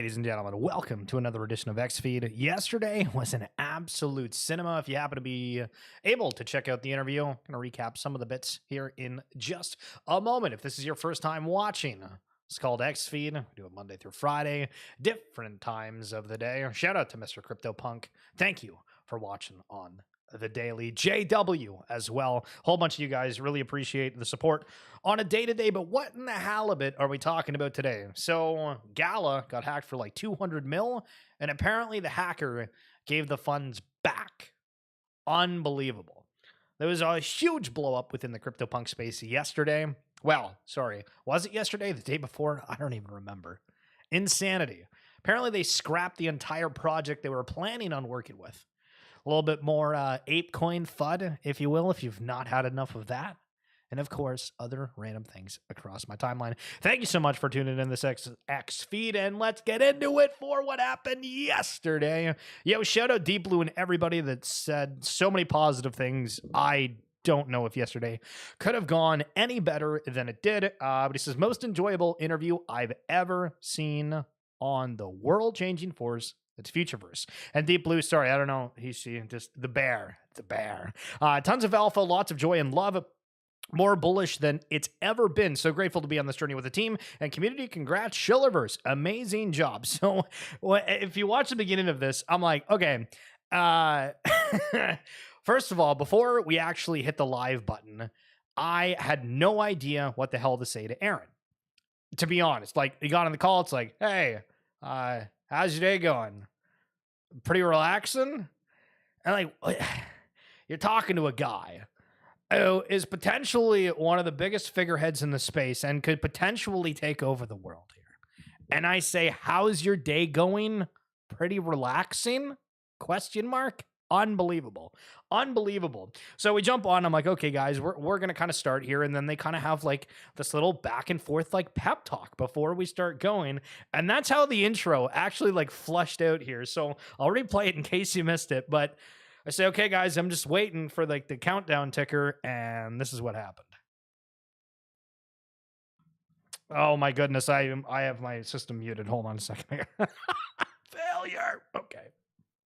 Ladies and gentlemen, welcome to another edition of XFeed. Yesterday was an absolute cinema. If you happen to be able to check out the interview, I'm going to recap some of the bits here in just a moment. If this is your first time watching, it's called XFeed. We do it Monday through Friday, different times of the day. Shout out to Mr. CryptoPunk. Thank you for watching on the daily. JW as well. Whole bunch of you guys really appreciate the support on a day-to-day, but what in the halibut are we talking about today? So Gala got hacked for like 200 mil, and apparently the hacker gave the funds back. Unbelievable. There was a huge blow up within the CryptoPunk space yesterday. Well, sorry, was it yesterday? The day before? I don't even remember. Insanity. Apparently they scrapped the entire project they were planning on working with. A little bit more ApeCoin FUD, if you will, if you've not had enough of that. And of course, other random things across my timeline. Thank you so much for tuning in this X feed, and let's get into it for what happened yesterday. Yo, shout out Deep Blue and everybody that said so many positive things. I don't know if yesterday could have gone any better than it did. But he says, most enjoyable interview I've ever seen on the world-changing force. It's Futureverse. And Deep Blue, sorry, I don't know. He's just the bear. The bear. Tons of alpha, lots of joy and love. More bullish than it's ever been. So grateful to be on this journey with the team and community. Congrats, Schillerverse. Amazing job. So if you watch the beginning of this, I'm like, okay. First of all, before we actually hit the live button, I had no idea what the hell to say to Aaron. To be honest, like, he got on the call. It's like, hey, how's your day going? Pretty relaxing? And like, you're talking to a guy who is potentially one of the biggest figureheads in the space and could potentially take over the world here. And I say, how's your day going? Pretty relaxing? Question mark? Unbelievable. Unbelievable. So we jump on. I'm like, okay, guys, we're going to kind of start here. And then they kind of have like this little back and forth, like pep talk before we start going. And that's how the intro actually like flushed out here. So I'll replay it in case you missed it. But I say, okay, guys, I'm just waiting for like the countdown ticker. And this is what happened. Oh my goodness. I have my system muted. Hold on a second here. Failure. Okay.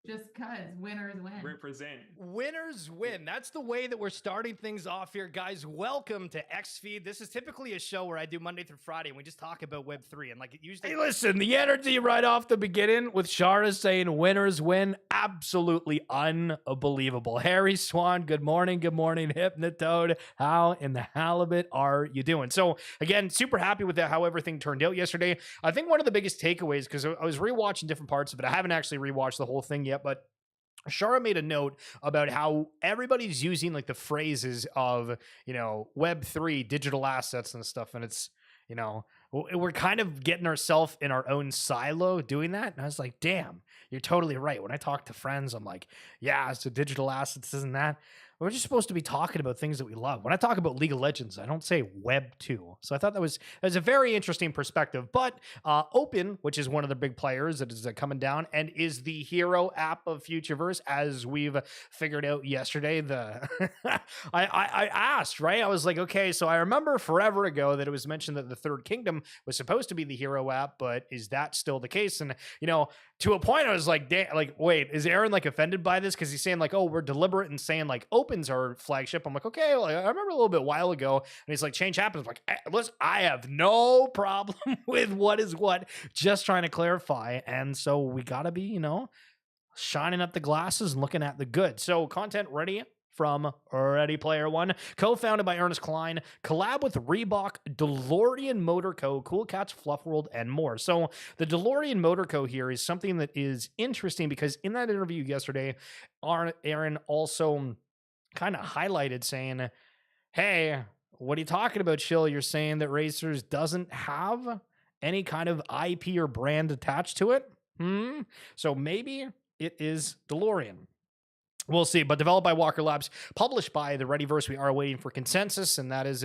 Just cuz winners win. Represent. Winners win. That's the way that we're starting things off here, guys. Welcome to XFeed. This is typically a show where I do Monday through Friday and we just talk about Web3. And like it usually. Hey, listen, the energy right off the beginning with Shara saying winners win. Absolutely unbelievable. Harry Swan, good morning. Good morning. Hypnotoad. How in the halibut are you doing? So again, super happy with how everything turned out yesterday. I think one of the biggest takeaways, because I was rewatching different parts of it. I haven't actually rewatched the whole thing yet. But Shara made a note about how everybody's using like the phrases of, Web3 digital assets and stuff. And it's, we're kind of getting ourselves in our own silo doing that. And I was like, damn, you're totally right. When I talk to friends, I'm like, yeah, so digital assets isn't that. We're just supposed to be talking about things that we love. When I talk about League of Legends, I don't say Web 2. So I thought that was a very interesting perspective. But Open, which is one of the big players that is coming down and is the hero app of Futureverse, as we've figured out yesterday. I asked, right? I was like, okay, so I remember forever ago that it was mentioned that the Third Kingdom was supposed to be the hero app, but is that still the case? And, to a point, I was like, wait, is Aaron like offended by this? Because he's saying like, oh, we're deliberate in saying like Open's our flagship. I'm like, okay, well, I remember a little bit while ago, and he's like, change happens. I'm like, listen, I have no problem with what is what, just trying to clarify. And so we gotta be, shining up the glasses and looking at the good. So content ready from Ready Player One, co-founded by Ernest Klein, collab with Reebok, DeLorean Motor Co., Cool Cats, Fluff World, and more. So the DeLorean Motor Co. here is something that is interesting because in that interview yesterday, Aaron also kind of highlighted saying, hey, what are you talking about, Chill? You're saying that Racers doesn't have any kind of IP or brand attached to it? So maybe it is DeLorean. We'll see, but developed by Walker Labs, published by the Readyverse. We are waiting for consensus, and that is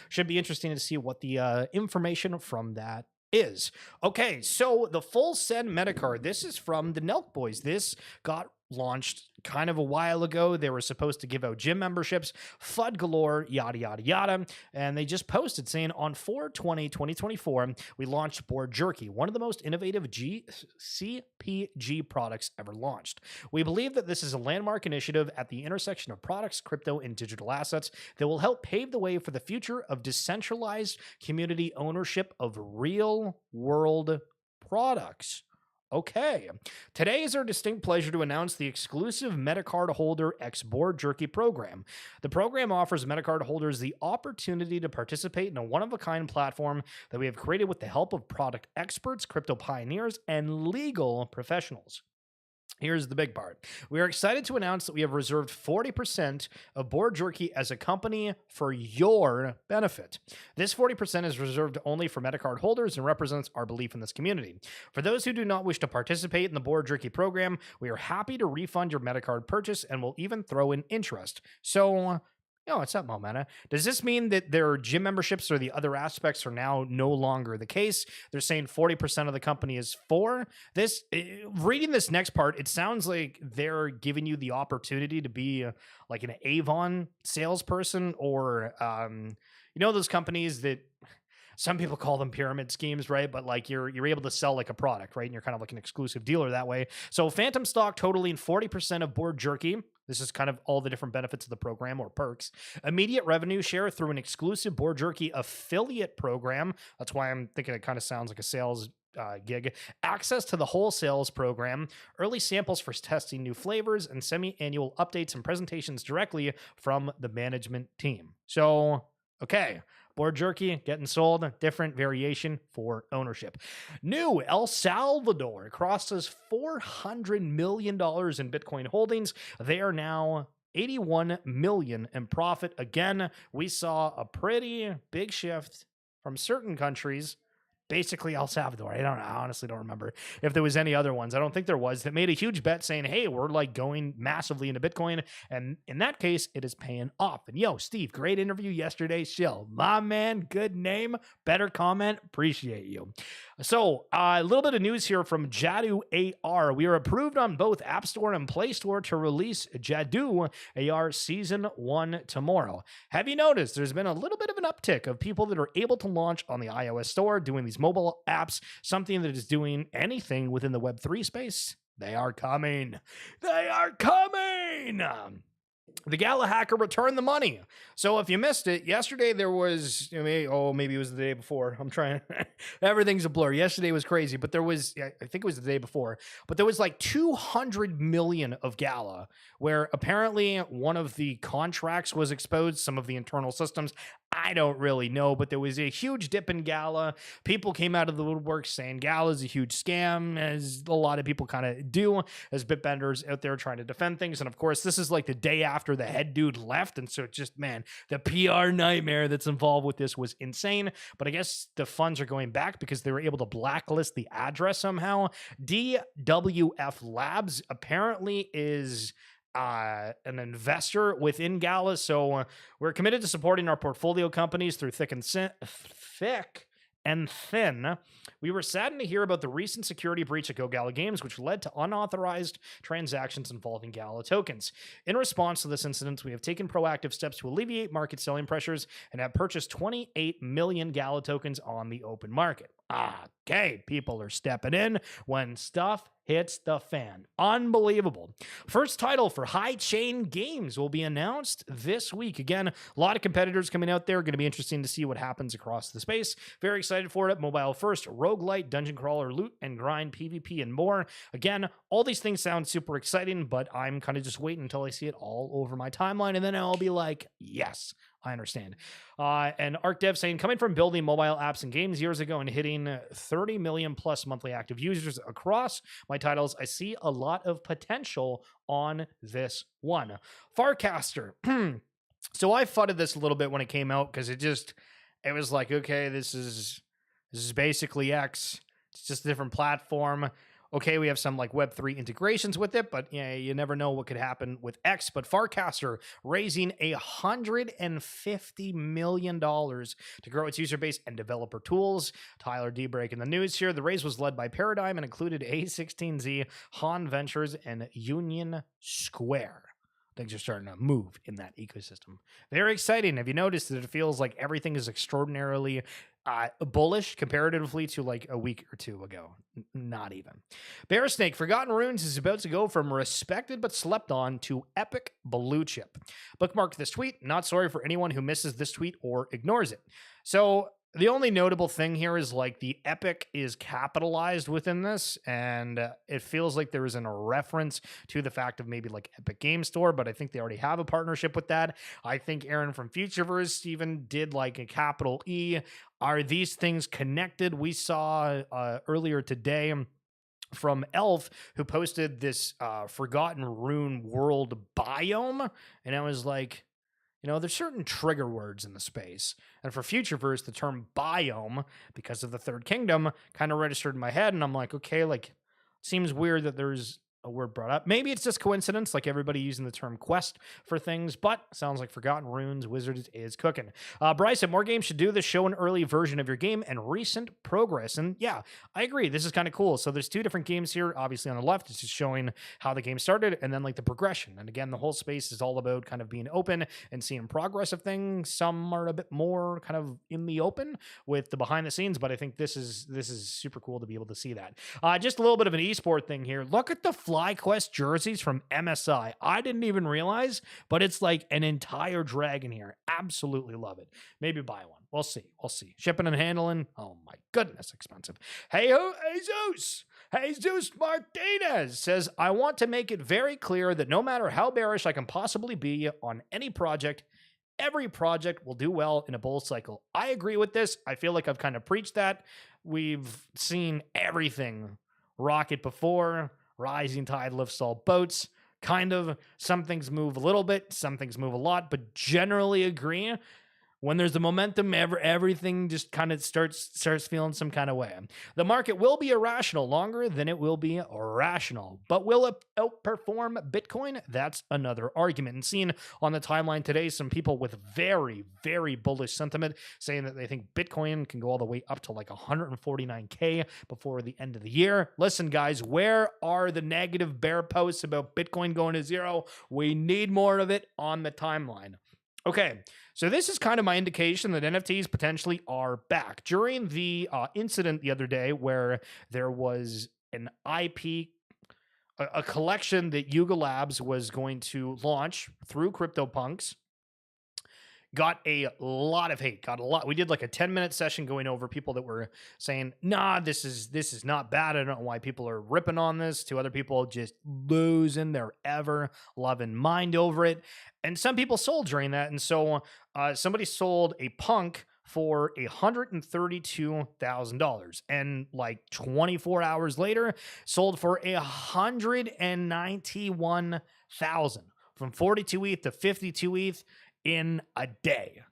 should be interesting to see what the information from that is. Okay, so the full send meta card. This is from the Nelk Boys. This got launched kind of a while ago. They were supposed to give out gym memberships, FUD galore, yada, yada, yada. And they just posted saying on 4/20/2024, we launched Board Jerky, one of the most innovative CPG products ever launched. We believe that this is a landmark initiative at the intersection of products, crypto, and digital assets that will help pave the way for the future of decentralized community ownership of real world products. Okay. Today is our distinct pleasure to announce the exclusive Metacard Holder X Board Jerky program. The program offers Metacard holders the opportunity to participate in a one-of-a-kind platform that we have created with the help of product experts, crypto pioneers, and legal professionals. Here's the big part. We are excited to announce that we have reserved 40% of Board Jerky as a company for your benefit. This 40% is reserved only for Metacard holders and represents our belief in this community. For those who do not wish to participate in the Board Jerky program, we are happy to refund your Metacard purchase and will even throw in interest. So, what's up, Momenta? Does this mean that their gym memberships or the other aspects are now no longer the case? They're saying 40% of the company is for this. Reading this next part, it sounds like they're giving you the opportunity to be like an Avon salesperson or, those companies that some people call them pyramid schemes, right? But like you're able to sell like a product, right? And you're kind of like an exclusive dealer that way. So phantom stock totaling 40% of Board Jerky. This is kind of all the different benefits of the program or perks. Immediate revenue share through an exclusive Board Jerky affiliate program. That's why I'm thinking it kind of sounds like a sales gig. Access to the wholesales program, early samples for testing new flavors, and semi-annual updates and presentations directly from the management team. So, okay. Board Jerky getting sold, different variation for ownership. New El Salvador crosses $400 million in Bitcoin holdings. They are now 81 million in profit. Again, we saw a pretty big shift from certain countries. Basically El Salvador. I honestly don't remember if there was any other ones. I don't think there was that made a huge bet saying, hey, we're like going massively into Bitcoin. And in that case, it is paying off. And Steve, great interview yesterday. Shill, my man, good name, better comment. Appreciate you. So a little bit of news here from Jadu AR. We are approved on both App Store and Play Store to release Jadu AR Season 1 tomorrow. Have you noticed there's been a little bit of an uptick of people that are able to launch on the iOS store doing these mobile apps, something that is doing anything within the Web3 space? They are coming. They are coming. The Gala hacker returned the money. So if you missed it, yesterday there was, maybe it was the day before. I'm trying. Everything's a blur. Yesterday was crazy, but there was, I think it was the day before, but there was like 200 million of Gala, where apparently one of the contracts was exposed, some of the internal systems. I don't really know, but there was a huge dip in Gala. People came out of the woodwork saying Gala is a huge scam, as a lot of people kind of do, as bitbenders out there trying to defend things. And of course, this is like the day after the head dude left. And so just, man, the PR nightmare that's involved with this was insane. But I guess the funds are going back because they were able to blacklist the address somehow. DWF Labs apparently is an investor within Gala. So we're committed to supporting our portfolio companies through thick and thin. We were saddened to hear about the recent security breach at Go Gala Games, which led to unauthorized transactions involving Gala tokens. In response to this incident, we have taken proactive steps to alleviate market selling pressures and have purchased 28 million Gala tokens on the open market. Okay, people are stepping in when stuff hits the fan. Unbelievable. First title for High Chain Games will be announced this week. Again, a lot of competitors coming out there. Going to be interesting to see what happens across the space. Very excited for it. Mobile first, roguelite, dungeon crawler, loot and grind, PvP, and more. Again, all these things sound super exciting, but I'm kind of just waiting until I see it all over my timeline, and then I'll be like, yes, I understand. And ArcDev saying, coming from building mobile apps and games years ago and hitting 30 million plus monthly active users across my titles, I see a lot of potential on this one. Farcaster. So I fudded this a little bit when it came out because it was like, okay, this is basically X. It's just a different platform. Okay, we have some like Web3 integrations with it, but yeah, you never know what could happen with X. But Farcaster raising $150 million to grow its user base and developer tools. Tyler D breaking the news here. The raise was led by Paradigm and included A16Z, Han Ventures, and Union Square. Things are starting to move in that ecosystem. Very exciting. Have you noticed that it feels like everything is extraordinarily bullish comparatively to like a week or two ago? Not even. Bear Snake, Forgotten Runes is about to go from respected but slept on to epic blue chip. Bookmark this tweet. Not sorry for anyone who misses this tweet or ignores it. So the only notable thing here is like the epic is capitalized within this, and it feels like there isn't a reference to the fact of maybe like Epic Game Store, but I think they already have a partnership with that. I think Aaron from Futureverse even did like a capital E. Are these things connected? We saw earlier today from Elf, who posted this Forgotten Rune world biome, and I was like, you know, there's certain trigger words in the space. And for Futureverse, the term biome, because of the Third Kingdom, kind of registered in my head. And I'm like, okay, like, seems weird that there's a word brought up. Maybe it's just coincidence, like everybody using the term quest for things, but sounds like Forgotten Runes Wizards is cooking. Bryce said, more games should do this, show an early version of your game and recent progress. And yeah, I agree. This is kind of cool. So there's two different games here. Obviously on the left, it's just showing how the game started and then like the progression. And again, the whole space is all about kind of being open and seeing progress of things. Some are a bit more kind of in the open with the behind the scenes, but I think this is super cool to be able to see that. Just a little bit of an esport thing here. Look at the FlyQuest jerseys from MSI. I didn't even realize, but it's like an entire dragon here. Absolutely love it. Maybe buy one. We'll see. We'll see. Shipping and handling. Oh my goodness, expensive. Hey, Jesus Martinez says, I want to make it very clear that no matter how bearish I can possibly be on any project, every project will do well in a bull cycle. I agree with this. I feel like I've kind of preached that. We've seen everything rocket before. Rising tide lifts all boats. Kind of. Some things move a little bit. Some things move a lot. But generally agree. When there's the momentum, everything just kind of starts feeling some kind of way. The market will be irrational longer than it will be rational. But will it outperform Bitcoin? That's another argument. And seen on the timeline today, some people with very, very bullish sentiment saying that they think Bitcoin can go all the way up to like 149K before the end of the year. Listen, guys, where are the negative bear posts about Bitcoin going to zero? We need more of it on the timeline. Okay, so this is kind of my indication that NFTs potentially are back. During the incident the other day where there was an IP, a collection that Yuga Labs was going to launch through CryptoPunks, got a lot of hate, we did like a 10-minute session going over people that were saying, nah, this is not bad. I don't know why people are ripping on this, to other people just losing their ever loving mind over it. And some people sold during that. And so somebody sold a punk for $132,000, and like 24 hours later sold for $191,000 from 42 ETH to 52 ETH in a day.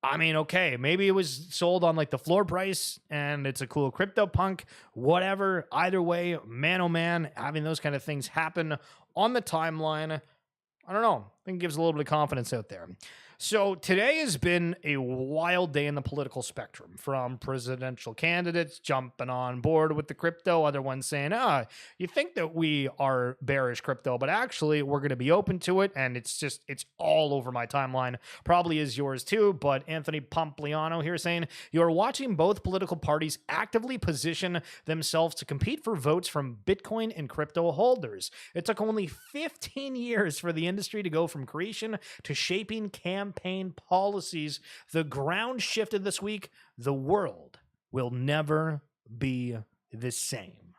I mean, okay, maybe it was sold on like the floor price and it's a cool CryptoPunk, whatever. Either way, man, oh man, having those kind of things happen on the timeline, I don't know, I think it gives a little bit of confidence out there. So today has been a wild day in the political spectrum, from presidential candidates jumping on board with the crypto, other ones saying, you think that we are bearish crypto, but actually we're going to be open to it. And it's all over my timeline. Probably is yours too. But Anthony Pompliano here saying, you're watching both political parties actively position themselves to compete for votes from Bitcoin and crypto holders. It took only 15 years for the industry to go from creation to shaping campaign policies. The ground shifted this week. The world will never be the same.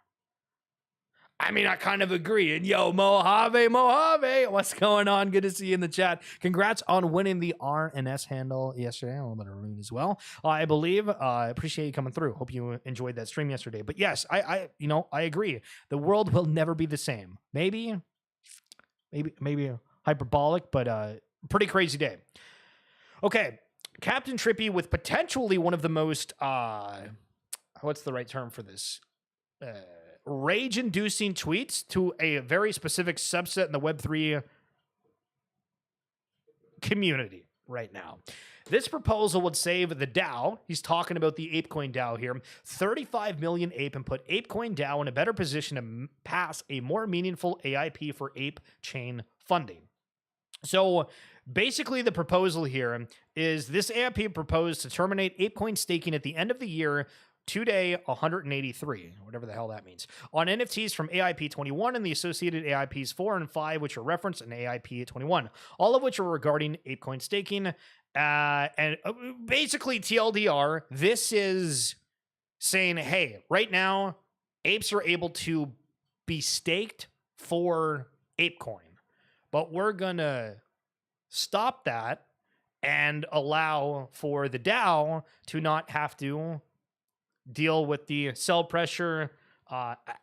I mean, I kind of agree. And yo, Mojave, what's going on? Good to see you in the chat. Congrats on winning the RNS handle yesterday. A little bit of rain as well, I believe. I appreciate you coming through. Hope you enjoyed that stream yesterday. But yes, I agree. The world will never be the same. Maybe hyperbolic, but pretty crazy day. Okay, Captain Trippy with potentially one of the most, what's the right term for this? rage-inducing tweets to a very specific subset in the Web3 community right now. This proposal would save the DAO, he's talking about the ApeCoin DAO here, 35 million ape and put ApeCoin DAO in a better position to pass a more meaningful AIP for ape chain funding. So basically the proposal here is this AIP proposed to terminate ApeCoin staking at the end of the year, today 183, whatever the hell that means, on NFTs from AIP 21 and the associated AIPs 4 and 5, which are referenced in AIP 21, all of which are regarding ApeCoin staking. And basically, TLDR, this is saying, hey, right now, apes are able to be staked for ApeCoin, but we're going to stop that and allow for the DAO to not have to deal with the sell pressure,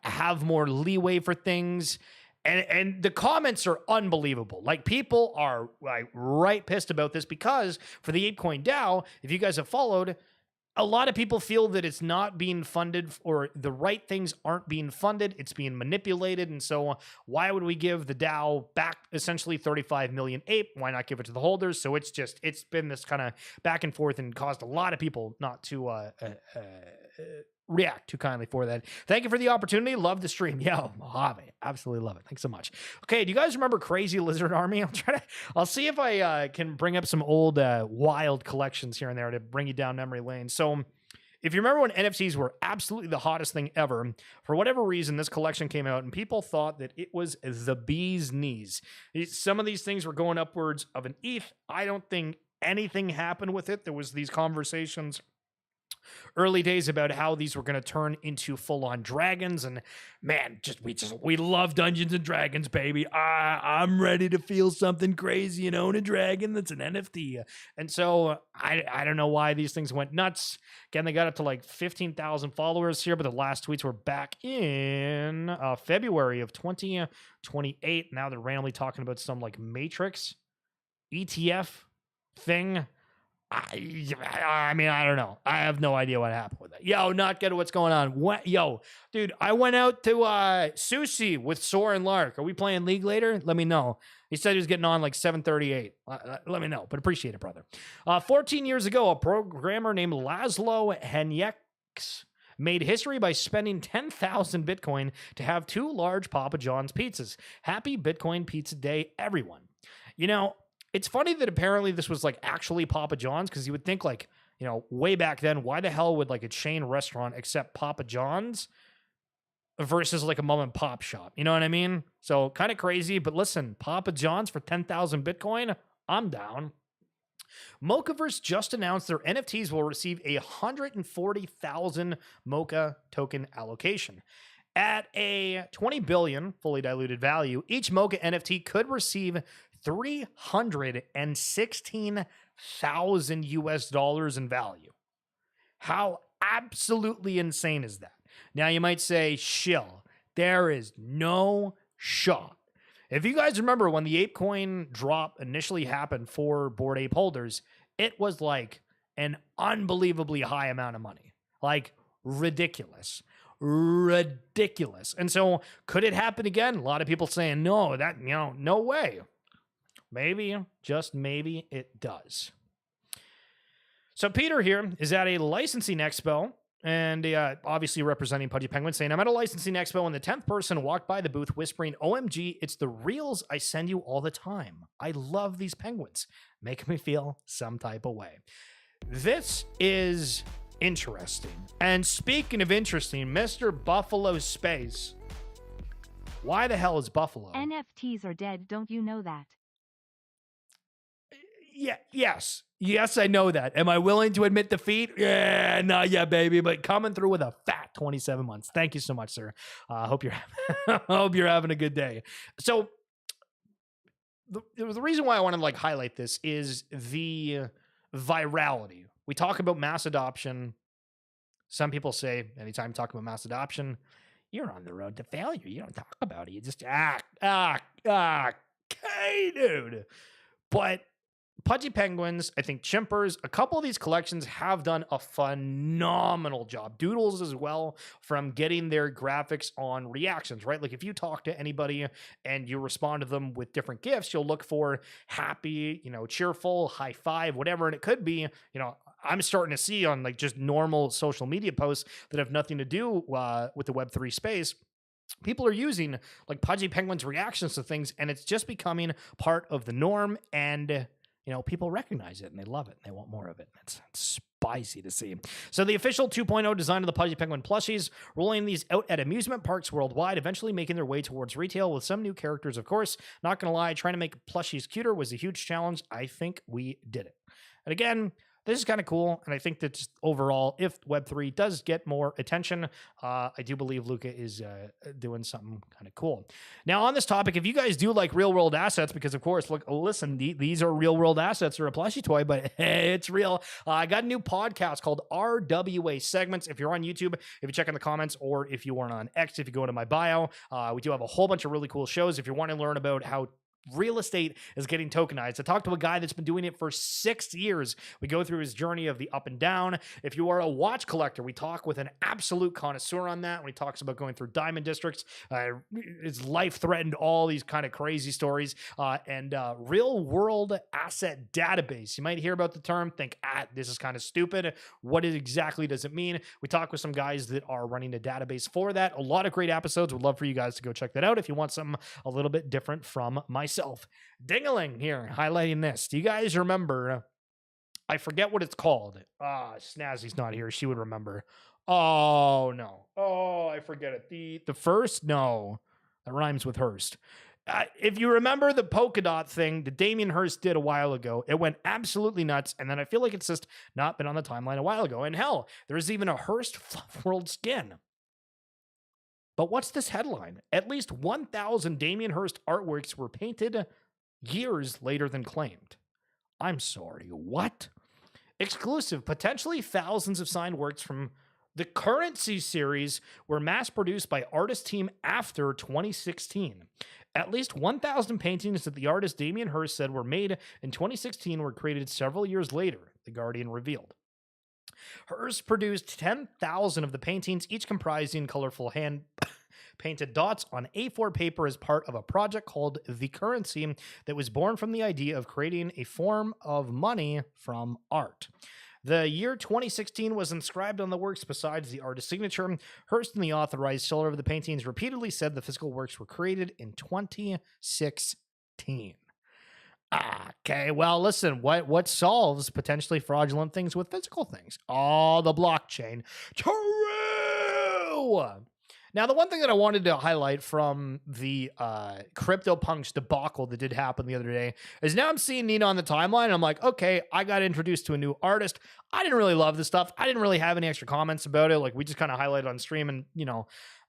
have more leeway for things. And the comments are unbelievable. Like, people are like right pissed about this because for the ApeCoin DAO, if you guys have followed, a lot of people feel that it's not being funded, or the right things aren't being funded. It's being manipulated. And so why would we give the DAO back essentially 35 million ape? Why not give it to the holders? So it's been this kind of back and forth and caused a lot of people not to react too kindly for that. Thank you for the opportunity. Love the stream. Yo, Mojave. Absolutely love it. Thanks so much. Okay, do you guys remember Crazy Lizard Army? I'll see if I can bring up some old wild collections here and there to bring you down memory lane. So if you remember when NFTs were absolutely the hottest thing ever, for whatever reason, this collection came out and people thought that it was the bee's knees. Some of these things were going upwards of an ETH. I don't think anything happened with it. There was these conversations early days about how these were going to turn into full-on dragons, and man, we love Dungeons and Dragons, baby. I'm ready to feel something crazy and own a dragon that's an NFT. And so I don't know why these things went nuts. Again, they got up to like 15,000 followers here, but the last tweets were back in February of 2028. Now they're randomly talking about some like Matrix ETF thing. I mean, I don't know. I have no idea what happened with it. Yo, not good. What's going on? Yo, dude, I went out to sushi with Soar and Lark. Are we playing League later? Let me know. He said he was getting on like 7:38. Let me know, but appreciate it, brother. 14 years ago, a programmer named Laszlo Henriques made history by spending 10,000 Bitcoin to have 2 large Papa John's pizzas. Happy Bitcoin Pizza Day, everyone. You know, it's funny that apparently this was like actually Papa John's, because you would think like, you know, way back then, why the hell would like a chain restaurant accept Papa John's versus like a mom and pop shop? You know what I mean? So kind of crazy, but listen, Papa John's for 10,000 Bitcoin, I'm down. Mochaverse just announced their NFTs will receive a 140,000 Mocha token allocation. At a 20 billion fully diluted value, each Mocha NFT could receive 316,000 US dollars in value. How absolutely insane is that? Now you might say, shill, there is no shot. If you guys remember when the ApeCoin drop initially happened for Bored Ape holders, it was like an unbelievably high amount of money. Like ridiculous. And so could it happen again? A lot of people saying no, no way. Maybe, just maybe it does. So Peter here is at a licensing expo, and obviously representing Pudgy Penguin, saying, I'm at a licensing expo and the 10th person walked by the booth whispering, OMG, it's the reels I send you all the time. I love these penguins. Make me feel some type of way. This is interesting. And speaking of interesting, Mr. Buffalo Space. Why the hell is Buffalo? NFTs are dead, don't you know that? Yes, I know that. Am I willing to admit defeat? Yeah, not yet, baby, but coming through with a fat 27 months. Thank you so much, sir. Hope you're having a good day. So the reason why I want to like highlight this is the virality. We talk about mass adoption. Some people say anytime you talk about mass adoption, you're on the road to failure. You don't talk about it. You just okay, dude. But Pudgy Penguins, I think Chimpers, a couple of these collections have done a phenomenal job. Doodles as well, from getting their graphics on reactions, right? Like if you talk to anybody and you respond to them with different gifts, you'll look for happy, cheerful, high five, whatever. And it could be, I'm starting to see on like just normal social media posts that have nothing to do with the Web3 space. People are using like Pudgy Penguins reactions to things, and it's just becoming part of the norm. And people recognize it and they love it and they want more of it. It's spicy to see. So the official 2.0 design of the Pudgy Penguin plushies, rolling these out at amusement parks worldwide, eventually making their way towards retail with some new characters, of course. Not going to lie, trying to make plushies cuter was a huge challenge. I think we did it. And again, this is kind of cool, and I think that just overall, if Web3 does get more attention, I do believe Luca is doing something kind of cool. Now, on this topic, if you guys do like real-world assets, because of course, listen, these are real-world assets or a plushie toy, but it's real. I got a new podcast called RWA Segments. If you're on YouTube, if you check in the comments, or if you aren't on X, if you go to my bio, we do have a whole bunch of really cool shows. If you want to learn about how real estate is getting tokenized. I talked to a guy that's been doing it for 6 years. We go through his journey of the up and down. If you are a watch collector, we talk with an absolute connoisseur on that when he talks about going through diamond districts. His life threatened, all these kind of crazy stories, and real world asset database. You might hear about the term, think, this is kind of stupid. What exactly does it mean? We talk with some guys that are running a database for that. A lot of great episodes. Would love for you guys to go check that out if you want something a little bit different from myself. Ding-a-ling here, highlighting this. Do you guys remember? I forget what it's called. Snazzy's not here. She would remember. Oh, no. Oh, I forget it. The first? No. That rhymes with Hearst. If you remember the polka dot thing that Damien Hirst did a while ago, it went absolutely nuts. And then I feel like it's just not been on the timeline a while ago. And hell, there's even a Hearst Fluff World skin. But what's this headline? At least 1,000 Damien Hirst artworks were painted years later than claimed. I'm sorry, what? Exclusive, potentially thousands of signed works from the Currency series were mass-produced by artist team after 2016. At least 1,000 paintings that the artist Damien Hirst said were made in 2016 were created several years later, The Guardian revealed. Hearst produced 10,000 of the paintings, each comprising colorful hand-painted dots on A4 paper as part of a project called The Currency that was born from the idea of creating a form of money from art. The year 2016 was inscribed on the works besides the artist's signature. Hearst and the authorized seller of the paintings repeatedly said the physical works were created in 2016. Okay, well, listen, what solves potentially fraudulent things with physical things? Oh, the blockchain. True! Now, the one thing that I wanted to highlight from the CryptoPunks debacle that did happen the other day is now I'm seeing Nina on the timeline, and I'm like, okay, I got introduced to a new artist. I didn't really love this stuff. I didn't really have any extra comments about it. Like, we just kind of highlighted on stream, and,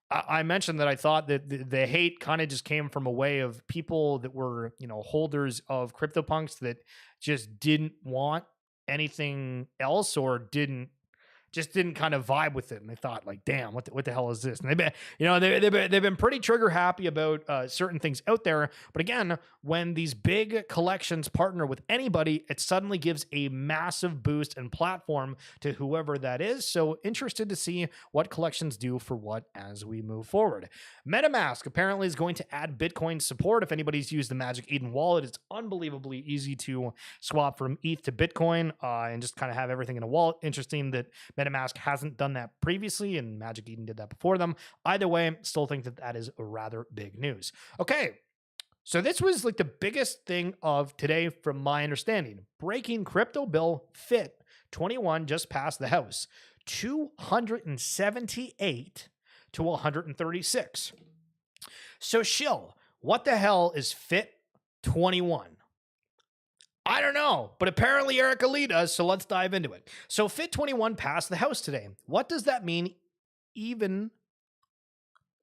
I mentioned that I thought that the hate kind of just came from a way of people that were, holders of CryptoPunks that just didn't want anything else or didn't kind of vibe with it, and they thought like, "Damn, what the hell is this?" And they've been pretty trigger happy about certain things out there. But again, when these big collections partner with anybody, it suddenly gives a massive boost and platform to whoever that is. So interested to see what collections do for what as we move forward. MetaMask apparently is going to add Bitcoin support. If anybody's used the Magic Eden wallet, it's unbelievably easy to swap from ETH to Bitcoin and just kind of have everything in a wallet. Interesting that MetaMask hasn't done that previously, and Magic Eden did that before them. Either way, still think that is a rather big news. Okay, so this was like the biggest thing of today from my understanding. Breaking crypto bill FIT 21 just passed the House. 278 to 136. So Shill, what the hell is FIT 21? I don't know, but apparently Erica Lee does, so let's dive into it. So FIT 21 passed the House today. What does that mean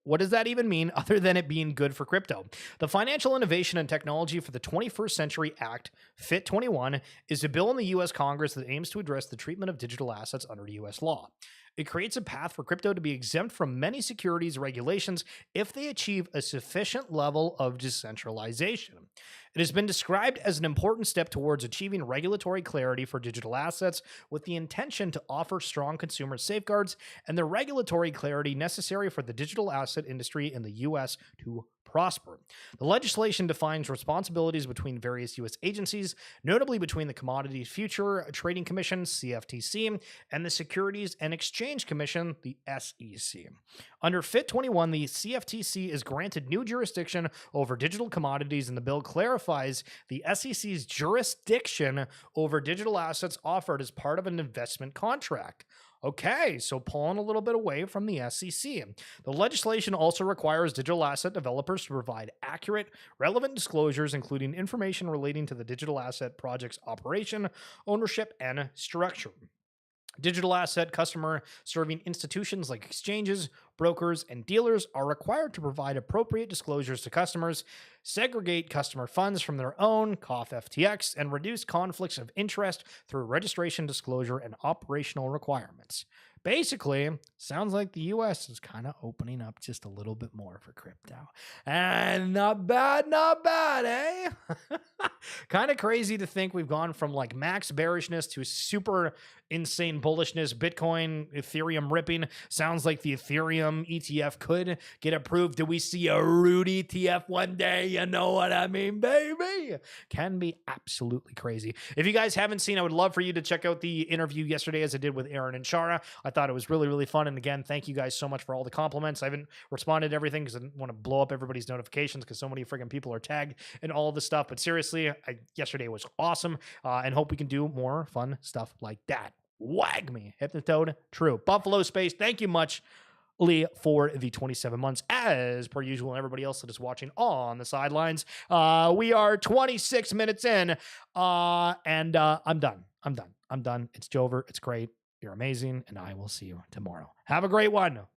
What does that even mean other than it being good for crypto? The Financial Innovation and Technology for the 21st Century Act, FIT 21, is a bill in the U.S. Congress that aims to address the treatment of digital assets under U.S. law. It creates a path for crypto to be exempt from many securities regulations if they achieve a sufficient level of decentralization. It has been described as an important step towards achieving regulatory clarity for digital assets with the intention to offer strong consumer safeguards and the regulatory clarity necessary for the digital asset industry in the U.S. to prosper. The legislation defines responsibilities between various U.S. agencies, notably between the Commodities Future Trading Commission, CFTC, and the Securities and Exchange Commission, the SEC. Under FIT 21, the CFTC is granted new jurisdiction over digital commodities, and the bill clarifies the SEC's jurisdiction over digital assets offered as part of an investment contract. Okay, so pulling a little bit away from the SEC. The legislation also requires digital asset developers to provide accurate, relevant disclosures, including information relating to the digital asset project's operation, ownership, and structure. Digital asset customer serving institutions like exchanges, brokers, and dealers are required to provide appropriate disclosures to customers, segregate customer funds from their own, cough FTX, and reduce conflicts of interest through registration disclosure and operational requirements. Basically, sounds like the US is kind of opening up just a little bit more for crypto. And not bad, eh? Kind of crazy to think we've gone from like max bearishness to super insane bullishness. Bitcoin, Ethereum ripping. Sounds like the Ethereum ETF could get approved. Do we see a root ETF one day? You know what I mean, baby? Can be absolutely crazy. If you guys haven't seen, I would love for you to check out the interview yesterday as I did with Aaron and Shara. I thought it was really, really fun. And again, thank you guys so much for all the compliments. I haven't responded to everything because I didn't want to blow up everybody's notifications because so many freaking people are tagged and all of this stuff. But seriously, yesterday was awesome, and hope we can do more fun stuff like that. Wag me, Hypnotoad. True. Buffalo Space, thank you much, Lee, for the 27 months, as per usual, and everybody else that is watching on the sidelines. We are 26 minutes in, and I'm done. It's Jover. It's great. You're amazing, and I will see you tomorrow. Have a great one.